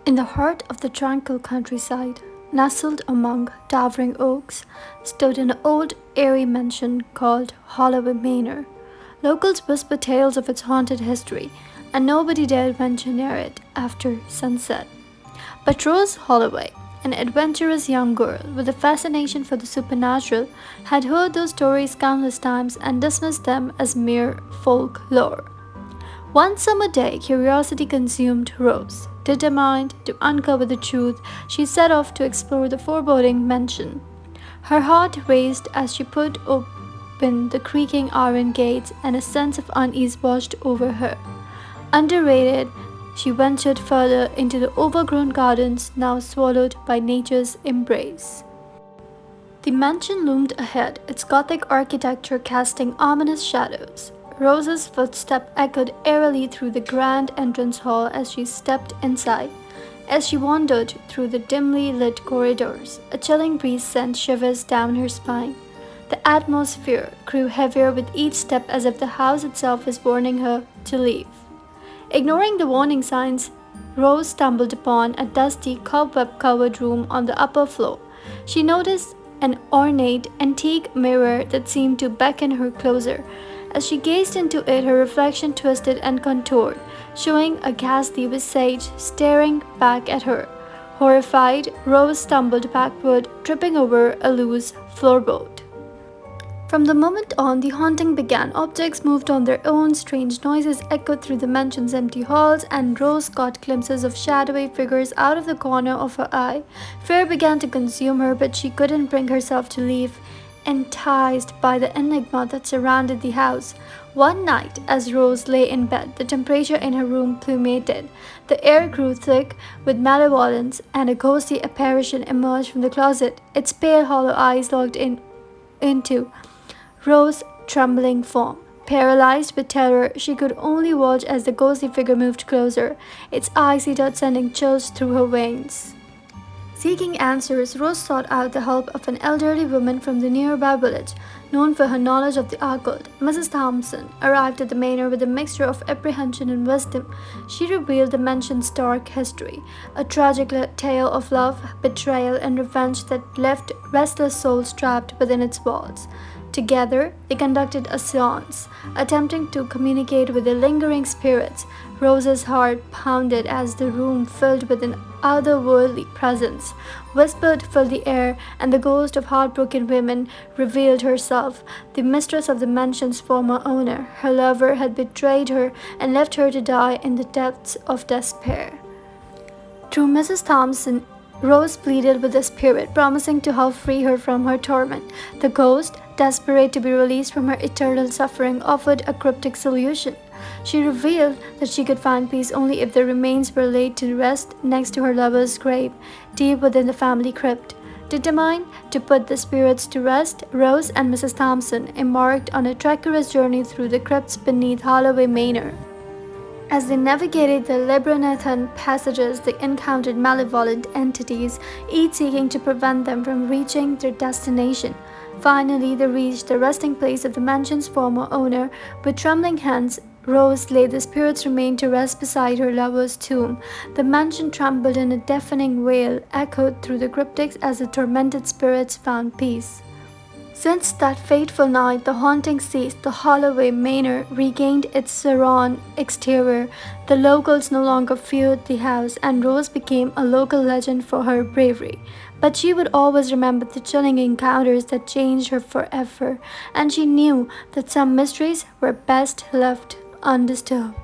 In the heart of the tranquil countryside, nestled among towering oaks, stood an old, airy mansion called Holloway Manor. Locals whispered tales of its haunted history, and nobody dared venture near it after sunset. But Rose Holloway, an adventurous young girl with a fascination for the supernatural, had heard those stories countless times and dismissed them as mere folklore. One summer day, curiosity consumed Rose. Determined to uncover the truth, she set off to explore the foreboding mansion. Her heart raced as she put open the creaking iron gates, and a sense of unease washed over her. Underrated, she ventured further into the overgrown gardens, now swallowed by nature's embrace. The mansion loomed ahead, its Gothic architecture casting ominous shadows. Rose's footstep echoed eerily through the grand entrance hall as she stepped inside. As she wandered through the dimly lit corridors, a chilling breeze sent shivers down her spine. The atmosphere grew heavier with each step as if the house itself was warning her to leave. Ignoring the warning signs, Rose stumbled upon a dusty, cobweb-covered room on the upper floor. She noticed an ornate, antique mirror that seemed to beckon her closer. As she gazed into it, her reflection twisted and contoured, showing a ghastly visage staring back at her. Horrified, Rose stumbled backward, tripping over a loose floorboard. From the moment on, the haunting began. Objects moved on their own, strange noises echoed through the mansion's empty halls, and Rose caught glimpses of shadowy figures out of the corner of her eye. Fear began to consume her, but she couldn't bring herself to leave, enticed by the enigma that surrounded the house. One night, as Rose lay in bed, the temperature in her room plummeted. The air grew thick with malevolence, and a ghostly apparition emerged from the closet, its pale, hollow eyes locked into Rose's trembling form. Paralyzed with terror, she could only watch as the ghostly figure moved closer, its eyes lit out, sending chills through her veins. Seeking answers, Rose sought out the help of an elderly woman from the nearby village, known for her knowledge of the occult. Mrs. Thompson arrived at the manor with a mixture of apprehension and wisdom. She revealed the mansion's dark history, a tragic tale of love, betrayal, and revenge that left restless souls trapped within its walls. Together, they conducted a seance, attempting to communicate with the lingering spirits. Rose's heart pounded as the room filled with an otherworldly presence. Whispered filled the air, and the ghost of heartbroken women revealed herself, the mistress of the mansion's former owner. Her lover had betrayed her and left her to die in the depths of despair. Through Mrs. Thompson, Rose pleaded with the spirit, promising to help free her from her torment. The ghost, desperate to be released from her eternal suffering, offered a cryptic solution. She revealed that she could find peace only if the remains were laid to rest next to her lover's grave, deep within the family crypt. Determined to put the spirits to rest, Rose and Mrs. Thompson embarked on a treacherous journey through the crypts beneath Holloway Manor. As they navigated the labyrinthine passages, they encountered malevolent entities, each seeking to prevent them from reaching their destination. Finally, they reached the resting place of the mansion's former owner. With trembling hands, Rose laid the spirit's remains to rest beside her lover's tomb. The mansion trembled, and a deafening wail echoed through the cryptics as the tormented spirits found peace. Since that fateful night, the haunting ceased. The Holloway Manor regained its serene exterior. The locals no longer feared the house, and Rose became a local legend for her bravery. But she would always remember the chilling encounters that changed her forever, and she knew that some mysteries were best left undisturbed.